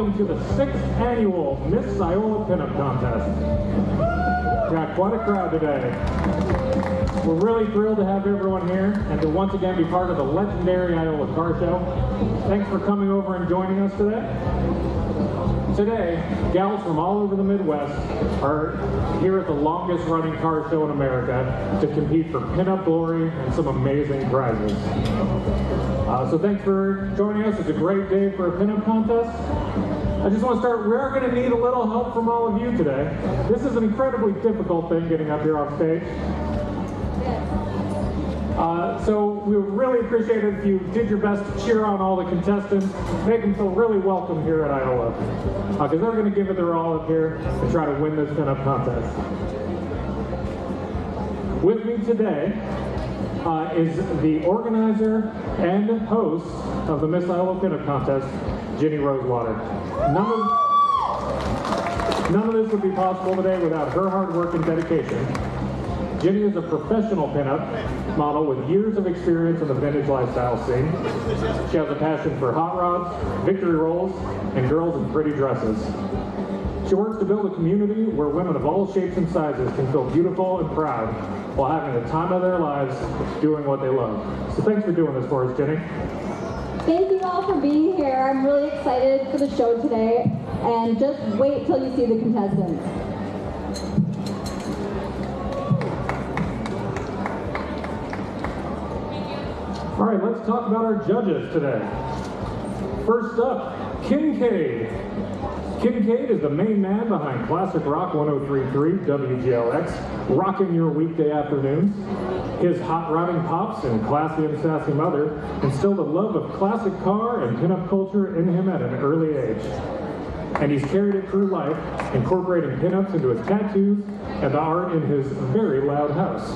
welcoming to the 6th annual Miss Iola Pinup Contest. Got quite a crowd today. We're really thrilled to have everyone here and to once again be part of the legendary Iola Car Show. Thanks for coming over and joining us today. Today, gals from all over the Midwest are here at the longest running car show in America to compete for pinup glory and some amazing prizes. So thanks for joining us. It's a great day for a pinup contest. I just want to start, we are going to need a little help from all of you today. This is an incredibly difficult thing getting up here off stage. So we would really appreciate it if you did your best to cheer on all the contestants, make them feel really welcome here at Iola, because they're going to give it their all up here and try to win this pinup contest. With me today is the organizer and host of the Miss Iola Pinup Contest, Ginny Rosewater. None of this would be possible today without her hard work and dedication. Ginny is a professional pinup model with years of experience in the vintage lifestyle scene. She has a passion for hot rods, victory rolls, and girls in pretty dresses. She works to build a community where women of all shapes and sizes can feel beautiful and proud while having the time of their lives doing what they love. So thanks for doing this for us, Ginny. Thank you all for being here. I'm really excited for the show today, and just wait till you see the contestants. All right, let's talk about our judges today. First up, Kincaid. Kincaid is the main man behind Classic Rock 103.3 WGLX, rocking your weekday afternoons. His hot rodding pops and classy and sassy mother instilled a love of classic car and pinup culture in him at an early age. And he's carried it through life, incorporating pinups into his tattoos and the art in his very loud house.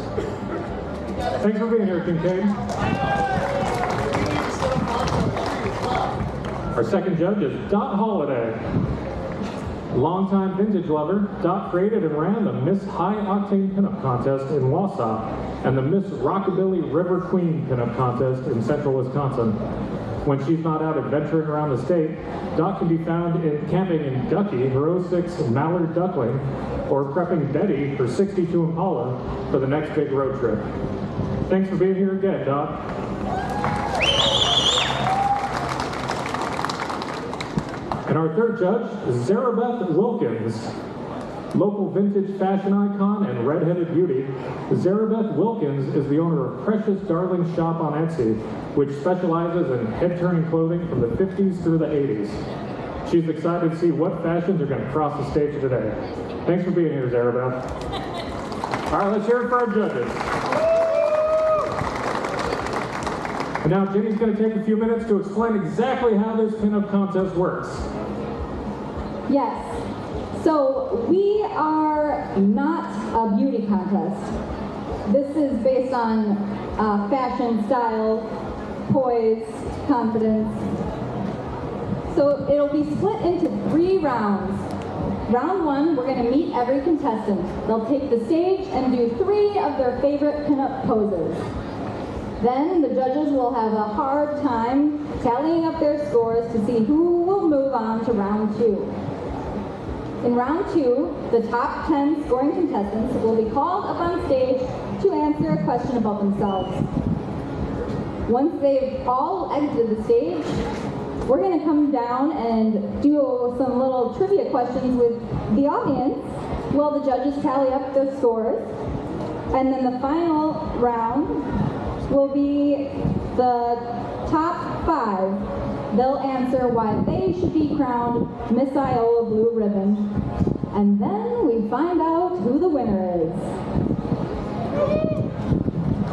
Thanks for being here, Kincaid. Our second judge is Dot Holliday. Longtime vintage lover, Dot created and ran the Miss High Octane Pinup Contest in Wausau and the Miss Rockabilly River Queen Pinup Contest in central Wisconsin. When she's not out adventuring around the state, Dot can be found camping in Ducky, her 06 Mallard Duckling, or prepping Betty, her 62 Impala, for the next big road trip. Thanks for being here again, Dot. And our third judge is Zarabeth Wilkins. Local vintage fashion icon and redheaded beauty, Zarabeth Wilkins is the owner of Precious Darling Shop on Etsy, which specializes in head-turning clothing from the 50s through the 80s. She's excited to see what fashions are going to cross the stage today. Thanks for being here, Zarabeth. All right, let's hear it for our judges. And now Ginny's going to take a few minutes to explain exactly how this pinup contest works. Yes. So we are not a beauty contest. This is based on fashion, style, poise, confidence. So it'll be split into 3 rounds. Round 1, we're going to meet every contestant. They'll take the stage and do 3 of their favorite pinup poses. Then the judges will have a hard time tallying up their scores to see who will move on to round 2. In round 2, the top 10 scoring contestants will be called up on stage to answer a question about themselves. Once they've all exited the stage, we're going to come down and do some little trivia questions with the audience while the judges tally up their scores. And then the final round will be the top 5. They'll answer why they should be crowned Miss Iola Blue Ribbon. And then we find out who the winner is.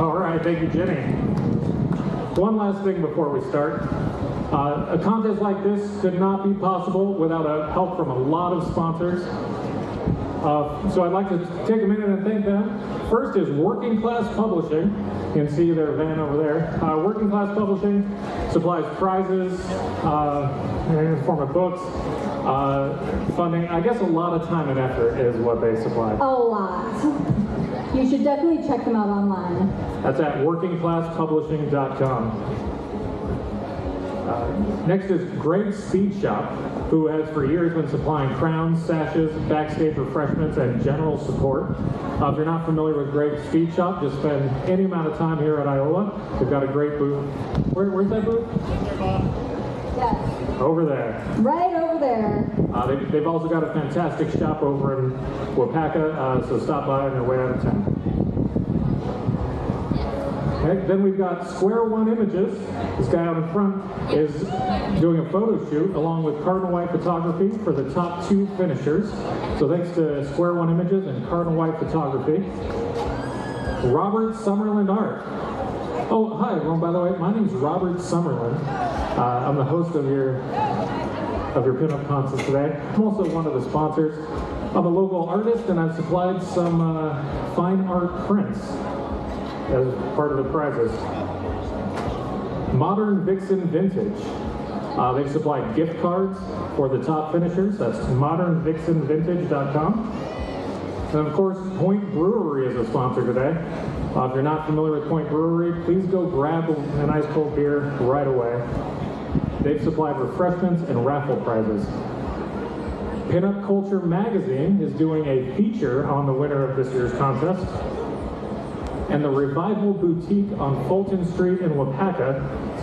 All right, thank you, Ginny. One last thing before we start. A contest like this could not be possible without help from a lot of sponsors. So I'd like to take a minute and thank them. First is Working Class Publishing. You can see their van over there. Working Class Publishing supplies prizes in the form of books, funding. I guess a lot of time and effort is what they supply. A lot. You should definitely check them out online. That's at workingclasspublishing.com. Next is Greg's Speed Shop, who has for years been supplying crowns, sashes, backstage refreshments, and general support. If you're not familiar with Greg's Speed Shop, just spend any amount of time here at Iola. They've got a great booth. Where's that booth? Yes. Over there. Right over there. They've also got a fantastic shop over in Wapaka, so stop by on your way out of town. Okay, then we've got Square One Images. This guy out in front is doing a photo shoot along with Cardinal White Photography for the top 2 finishers. So thanks to Square One Images and Cardinal White Photography. Robert Summerland Art. Oh, hi everyone, by the way, my name's Robert Summerland. I'm the host of your pinup contest today. I'm also one of the sponsors. I'm a local artist and I've supplied some fine art prints as part of the prizes. Modern Vixen Vintage. They've supplied gift cards for the top finishers. That's modernvixenvintage.com. And of course, Point Brewery is a sponsor today. If you're not familiar with Point Brewery, please go grab a nice cold beer right away. They've supplied refreshments and raffle prizes. Pinup Culture Magazine is doing a feature on the winner of this year's contest. And the Revival Boutique on Fulton Street in Wapaka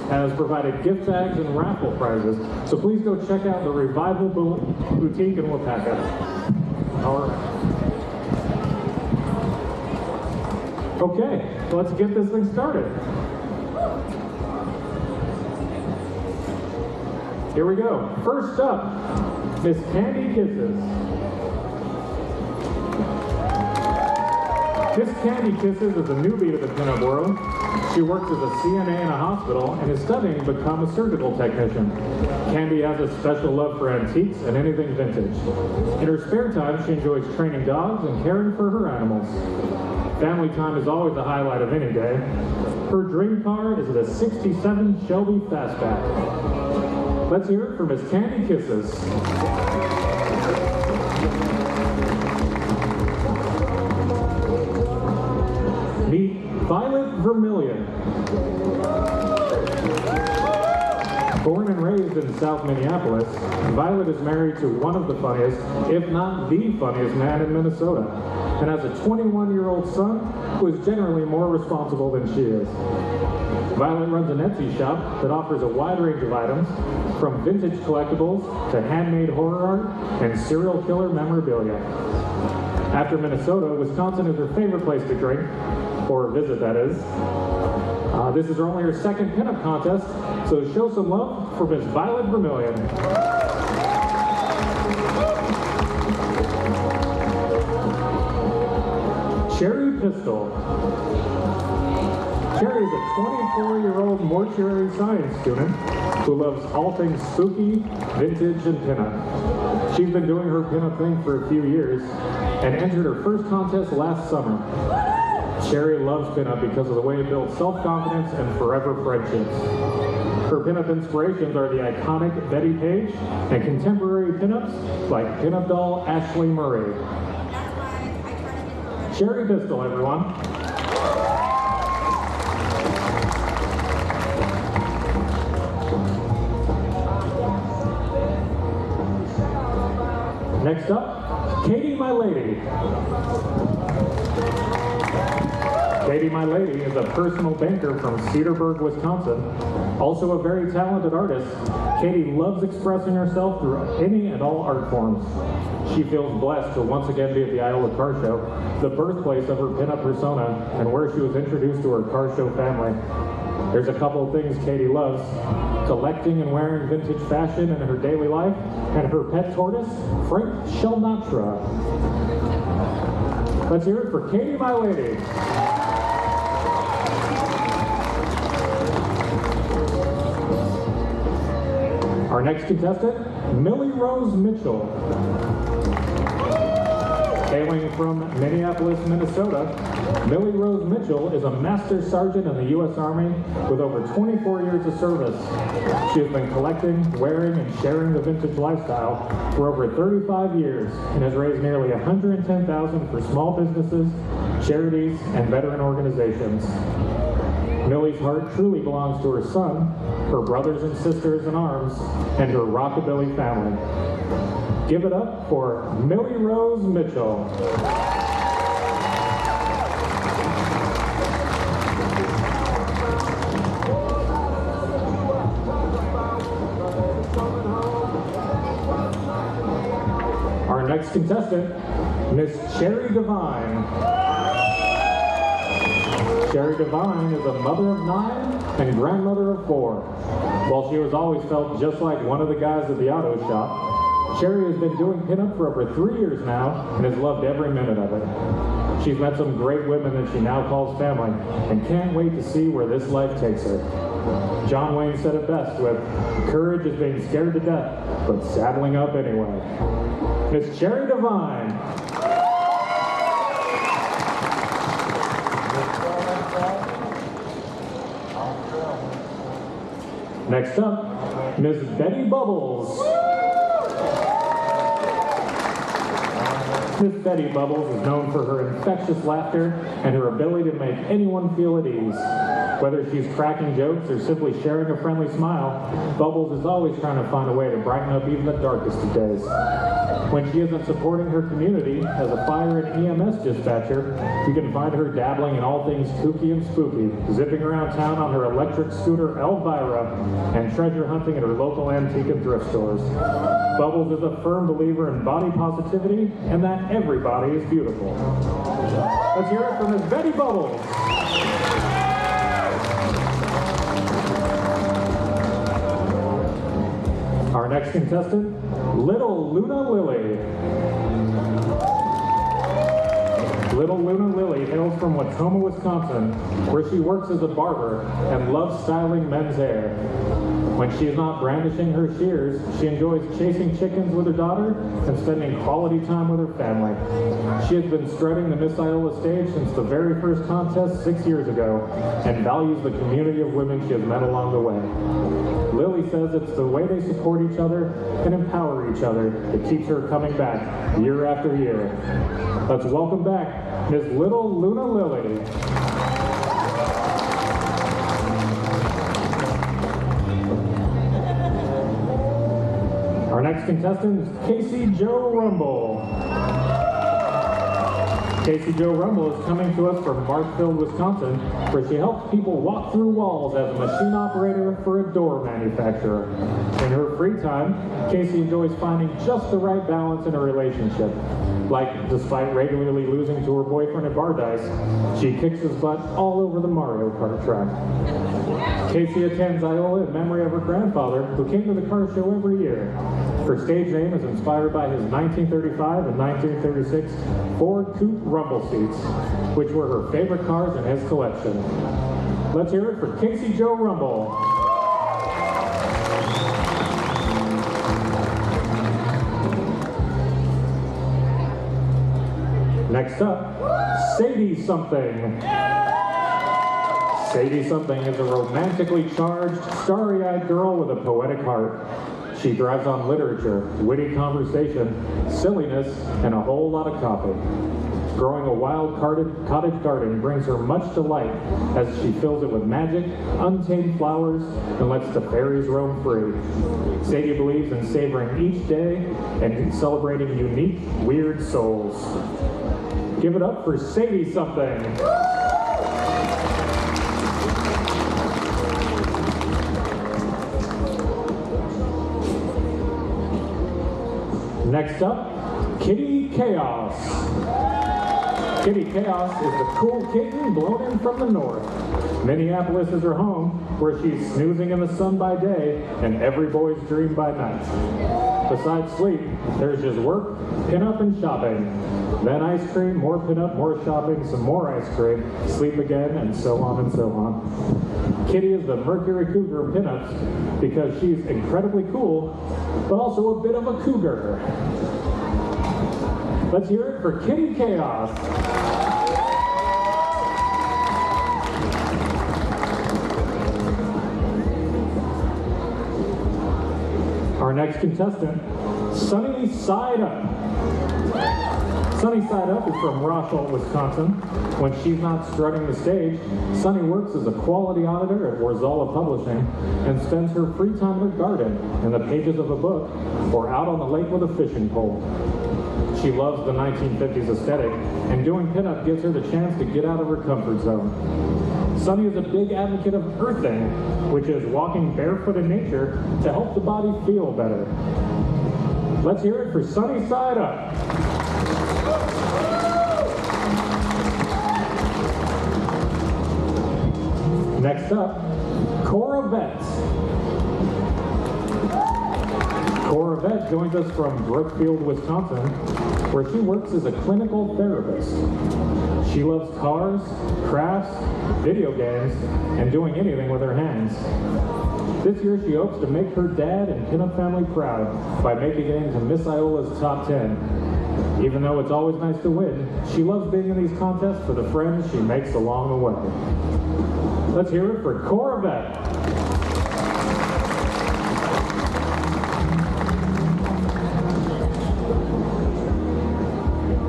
has provided gift bags and raffle prizes. So please go check out the Revival Boutique in Wapaka. All right. Okay, let's get this thing started. Here we go. First up, Miss Candy Kisses. Miss Candy Kisses is a newbie to the pinup world. She works as a CNA in a hospital and is studying to become a surgical technician. Candy has a special love for antiques and anything vintage. In her spare time, she enjoys training dogs and caring for her animals. Family time is always the highlight of any day. Her dream car is a '67 Shelby Fastback. Let's hear it for Miss Candy Kisses. Meet Violet Vermillion. Born and raised in South Minneapolis, Violet is married to one of the funniest, if not the funniest man in Minnesota, and has a 21-year-old son who is generally more responsible than she is. Violet runs an Etsy shop that offers a wide range of items, from vintage collectibles to handmade horror art and serial killer memorabilia. After Minnesota, Wisconsin is her favorite place to drink, or visit that is. This is only her second pinup contest, so show some love for Miss Violet Vermillion. Cherry Pistol. Cherry is a 24-year-old mortuary science student who loves all things spooky, vintage, and pinup. She's been doing her pinup thing for a few years and entered her first contest last summer. Cherry loves pinup because of the way it builds self-confidence and forever friendships. Her pinup inspirations are the iconic Betty Page and contemporary pinups like pinup doll Ashley Murray. Cherry Pistol, everyone. Next up, Katie My Lady. Katie My Lady is a personal banker from Cedarburg, Wisconsin. Also a very talented artist, Katie loves expressing herself through any and all art forms. She feels blessed to once again be at the Iola Car Show, the birthplace of her pinup persona, and where she was introduced to her car show family. There's a couple of things Katie loves: collecting and wearing vintage fashion in her daily life, and her pet tortoise, Frank Shelnatra. Let's hear it for Katie My Lady. Our next contestant, Millie Rose Mitchell. Hailing from Minneapolis, Minnesota, Millie Rose Mitchell is a Master Sergeant in the U.S. Army with over 24 years of service. She has been collecting, wearing, and sharing the vintage lifestyle for over 35 years and has raised nearly $110,000 for small businesses, charities, and veteran organizations. Millie's heart truly belongs to her son, her brothers and sisters in arms, and her rockabilly family. Give it up for Millie Rose Mitchell. Our next contestant, Miss Cherry Devine. Cherry Devine is a mother of 9 and grandmother of 4. While she was always felt just like one of the guys at the auto shop, Cherry has been doing pinup for over 3 years now and has loved every minute of it. She's met some great women that she now calls family and can't wait to see where this life takes her. John Wayne said it best with, "Courage is being scared to death, but saddling up anyway." Miss Cherry Devine. Next up, Miss Betty Bubbles. Miss Betty Bubbles is known for her infectious laughter and her ability to make anyone feel at ease. Whether she's cracking jokes or simply sharing a friendly smile, Bubbles is always trying to find a way to brighten up even the darkest of days. When she isn't supporting her community as a fire and EMS dispatcher, you can find her dabbling in all things kooky and spooky, zipping around town on her electric scooter Elvira, and treasure hunting at her local antique and thrift stores. Bubbles is a firm believer in body positivity and that everybody is beautiful. Let's hear it from Miss Betty Bubbles. Our next contestant, Little Luna Lily. Little Luna Lily hails from Watoma, Wisconsin, where she works as a barber and loves styling men's hair. When she is not brandishing her shears, she enjoys chasing chickens with her daughter and spending quality time with her family. She has been strutting the Miss Iola stage since the very first contest 6 years ago and values the community of women she has met along the way. Lily says it's the way they support each other and empower each other that keeps her coming back year after year. Let's welcome back Miss Little Luna Lily. Our next contestant is Casey Jo Rumble. Casey Jo Rumble is coming to us from Marshfield, Wisconsin, where she helps people walk through walls as a machine operator for a door manufacturer. In her free time, Casey enjoys finding just the right balance in a relationship. Like, despite regularly losing to her boyfriend at bar dice, she kicks his butt all over the Mario Kart track. Casey attends Iola in memory of her grandfather, who came to the car show every year. Her stage name is inspired by his 1935 and 1936 Ford Coupe rumble seats, which were her favorite cars in his collection. Let's hear it for Casey Jo Rumble. Next up, Sadie Something. Sadie Something is a romantically charged, starry-eyed girl with a poetic heart. She thrives on literature, witty conversation, silliness, and a whole lot of coffee. Growing a wild cottage garden brings her much delight as she fills it with magic, untamed flowers, and lets the fairies roam free. Sadie believes in savoring each day and celebrating unique, weird souls. Give it up for Sadie Something. Next up, Kitty Chaos. Kitty Chaos is the cool kitten blown in from the north. Minneapolis is her home, where she's snoozing in the sun by day and every boy's dream by night. Besides sleep, there's just work, pinup, and shopping. Then ice cream, more pinup, more shopping, some more ice cream, sleep again, and so on and so on. Kitty is the Mercury Cougar of pinups because she's incredibly cool, but also a bit of a cougar. Let's hear it for Kitty Chaos. Our next contestant, Sunny Side Up. Sunny Side Up is from Roswell, Wisconsin. When she's not strutting the stage, Sunny works as a quality auditor at Warzola Publishing and spends her free time in her garden, in the pages of a book, or out on the lake with a fishing pole. She loves the 1950s aesthetic, and doing pinup gives her the chance to get out of her comfort zone. Sunny is a big advocate of earthing, which is walking barefoot in nature to help the body feel better. Let's hear it for Sunny Side Up. Next up, Cora Vett. Cora Vett joins us from Brookfield, Wisconsin, where she works as a clinical therapist. She loves cars, crafts, video games, and doing anything with her hands. This year she hopes to make her dad and pinup family proud by making it into Miss Iola's top 10. Even though it's always nice to win, she loves being in these contests for the friends she makes along the way. Let's hear it for Cora Vett.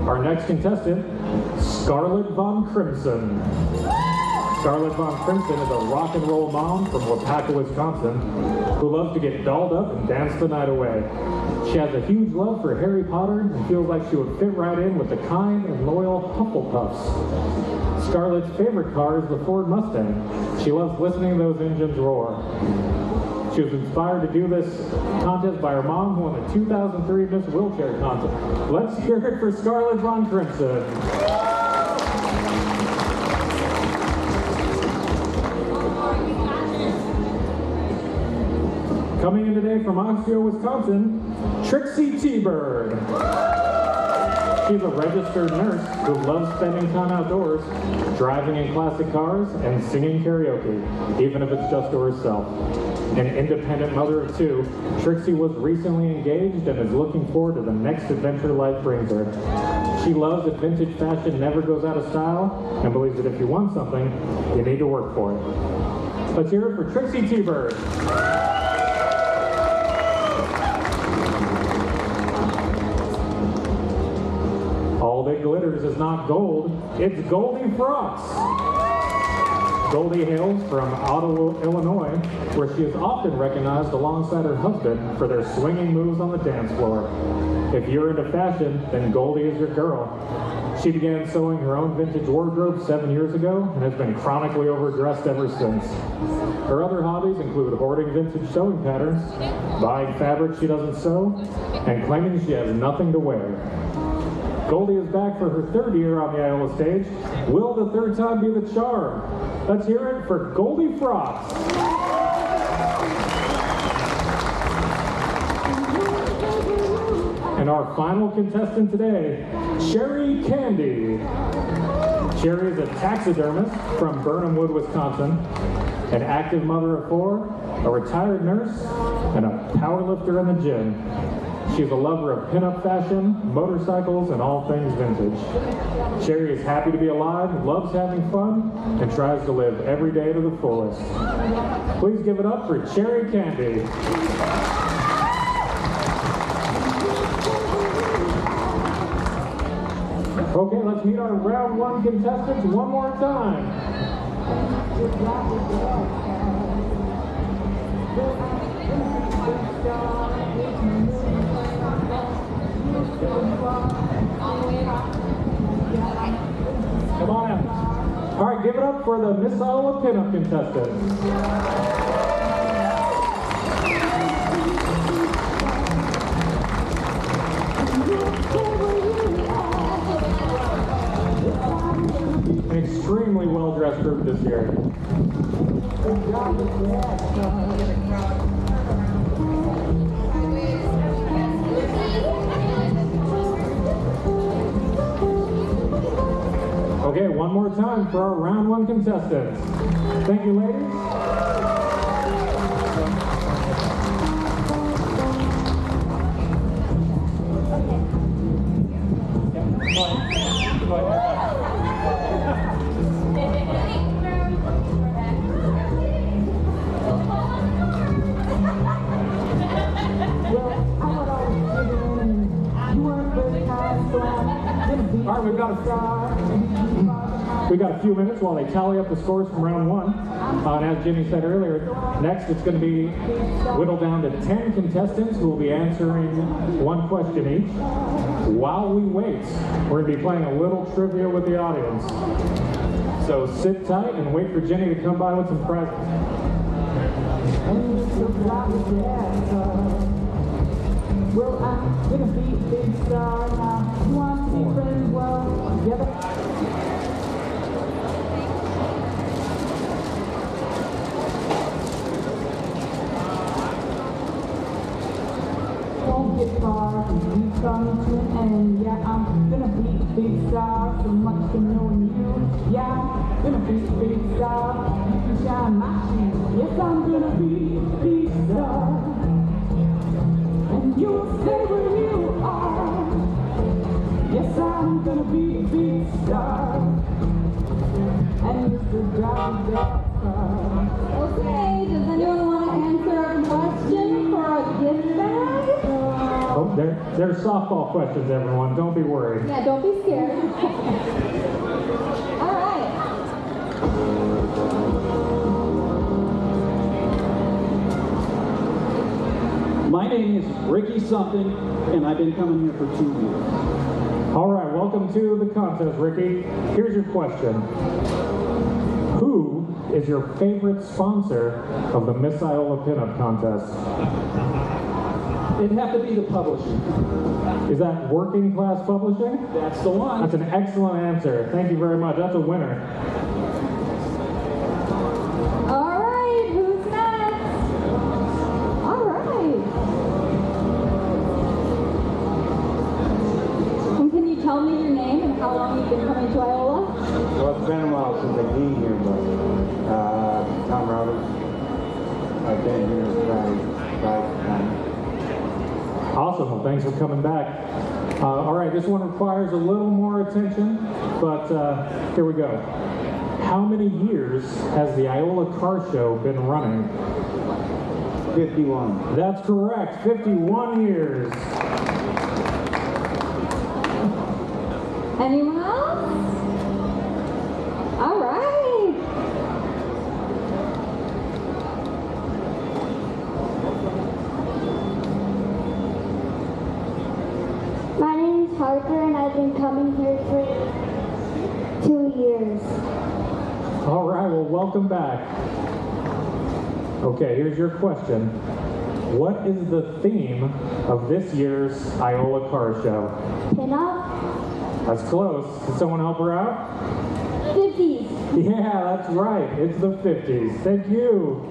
Our next contestant, Scarlett Von Crimson. Scarlett Von Crimson is a rock and roll mom from Wapaka, Wisconsin, who loves to get dolled up and dance the night away. She has a huge love for Harry Potter and feels like she would fit right in with the kind and loyal Hufflepuffs. Scarlett's favorite car is the Ford Mustang. She loves listening to those engines roar. She was inspired to do this contest by her mom, who won the 2003 Miss Wheelchair Contest. Let's hear it for Scarlett Von Crimson. Coming in today from Oxford, Wisconsin, Trixie T-Bird. She's a registered nurse who loves spending time outdoors, driving in classic cars, and singing karaoke, even if it's just to herself. An independent mother of two, Trixie was recently engaged and is looking forward to the next adventure life brings her. She loves that vintage fashion never goes out of style and believes that if you want something, you need to work for it. Let's hear it for Trixie T-Bird. All that glitters is not gold, it's Goldie Frost. Goldie hails from Ottawa, Illinois, where she is often recognized alongside her husband for their swinging moves on the dance floor. If you're into fashion, then Goldie is your girl. She began sewing her own vintage wardrobe 7 years ago and has been chronically overdressed ever since. Her other hobbies include hoarding vintage sewing patterns, buying fabric she doesn't sew, and claiming she has nothing to wear. Goldie is back for her third year on the Iola stage. Will the third time be the charm? Let's hear it for Goldie Frost. And our final contestant today, Sherry Candy. Sherry is a taxidermist from Burnhamwood, Wisconsin, an active mother of four, a retired nurse, and a powerlifter in the gym. She's a lover of pinup fashion, motorcycles, and all things vintage. Sherry is happy to be alive, loves having fun, and tries to live every day to the fullest. Please give it up for Sherry Candy. Okay, let's meet our round one contestants one more time. Come on out. All right, give it up for the Miss Iola Pinup contestants. An extremely well-dressed group this year. Okay, one more time for our round one contestants. Thank you, ladies. All right, we got a few minutes while they tally up the scores from round one. And as Jimmy said earlier, next it's going to be whittled down to 10 contestants who will be answering one question each. While we wait, we're going to be playing a little trivia with the audience. So sit tight and wait for Jenny to come by with some prizes. Well, I'm gonna be a big star now. You want to be friends? Well, together. Won't get far, we come to an end. Yeah, I'm gonna be a big star. So much to knowing you. Yeah, I'm gonna be a big star. You can shine my shoes. Yes, I'm gonna be a big star. And you'll stay where you are. Yes, I'm gonna be a big star. And you still drive that car. Okay, does anyone want to answer a question for a gift bag? Oh, they're softball questions, everyone. Don't be worried. Yeah, don't be scared. All right. My name is Ricky something, and I've been coming here for 2 years. All right, welcome to the contest, Ricky. Here's your question. Who is your favorite sponsor of the Miss Iola Pinup Contest? It'd have to be the publisher. Is that Working Class Publishing? That's the one. That's an excellent answer. Thank you very much. That's a winner. All right, who's next? All right. And can you tell me your name and how long you've been coming to Iola? Well, it's been a while since I've been here, but Tom Roberts, I've been here five times. Awesome. Well, thanks for coming back. All right, this one requires a little more attention, but here we go. How many years has the Iola Car Show been running? 51. That's correct. 51 years. Anyone else? All right. My name is Harper and I've been coming here for 2 years. All right, well, welcome back. Okay, here's your question. What is the theme of this year's Iola Car Show? Pinup? That's close. Can someone help her out? 50s. Yeah, that's right. It's the 50s. Thank you.